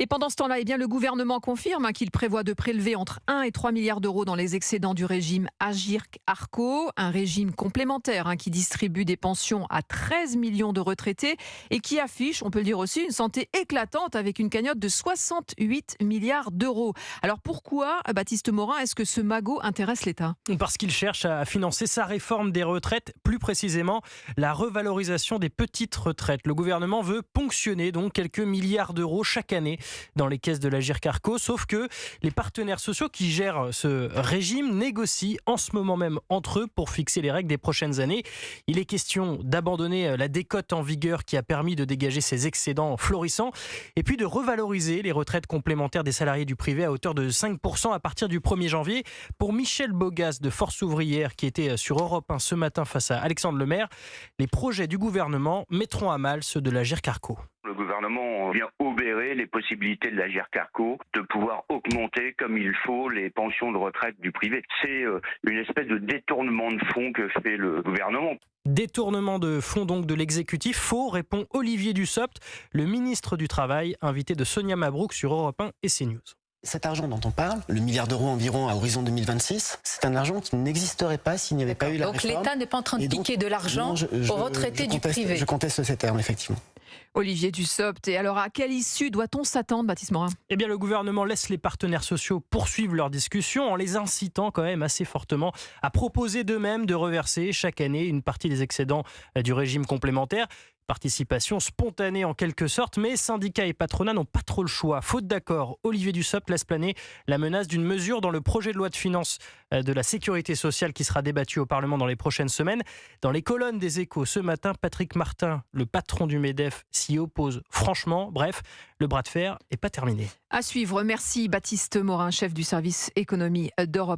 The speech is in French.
Et pendant ce temps-là, le gouvernement confirme qu'il prévoit de prélever entre 1 et 3 milliards d'euros dans les excédents du régime Agirc-Arrco, un régime complémentaire qui distribue des pensions à 13 millions de retraités et qui affiche, on peut le dire aussi, une santé éclatante avec une cagnotte de 68 milliards d'euros. Alors pourquoi, Baptiste Morin, est-ce que ce magot intéresse l'État ? Parce qu'il cherche à financer sa réforme des retraites, plus précisément la revalorisation des petites retraites. Le gouvernement veut ponctionner donc quelques milliards d'euros chaque année dans les caisses de l'Agirc-Arrco, sauf que les partenaires sociaux qui gèrent ce régime négocient en ce moment même entre eux pour fixer les règles des prochaines années. Il est question d'abandonner la décote en vigueur qui a permis de dégager ces excédents florissants et puis de revaloriser les retraites complémentaires des salariés du privé à hauteur de 5% à partir du 1er janvier. Pour Michel Bogas de Force ouvrière qui était sur Europe 1 ce matin face à Alexandre Lemaire, les projets du gouvernement mettront à mal ceux de l'Agirc-Arrco. Le gouvernement vient obérer les possibilités de l'Agirc-Arrco de pouvoir augmenter comme il faut les pensions de retraite du privé. C'est une espèce de détournement de fonds que fait le gouvernement. Détournement de fonds donc de l'exécutif, faux, répond Olivier Dussopt, le ministre du Travail, invité de Sonia Mabrouk sur Europe 1 et CNews. Cet argent dont on parle, le milliard d'euros environ à horizon 2026, c'est un argent qui n'existerait pas s'il n'y avait pas eu la réforme. Donc l'État n'est pas en train de piquer de l'argent aux retraités du privé. Je conteste ces termes, effectivement. Olivier Dussopt. Et alors, à quelle issue doit-on s'attendre, Baptiste Morin ? Eh bien, le gouvernement laisse les partenaires sociaux poursuivre leurs discussions en les incitant quand même assez fortement à proposer d'eux-mêmes de reverser chaque année une partie des excédents du régime complémentaire. Participation spontanée en quelque sorte, mais syndicats et patronat n'ont pas trop le choix. Faute d'accord, Olivier Dussopt laisse planer la menace d'une mesure dans le projet de loi de finances de la sécurité sociale qui sera débattu au Parlement dans les prochaines semaines. Dans les colonnes des Échos ce matin, Patrick Martin, le patron du MEDEF, s'y oppose franchement. Bref, le bras de fer n'est pas terminé. À suivre. Merci Baptiste Morin, chef du service économie d'Europe.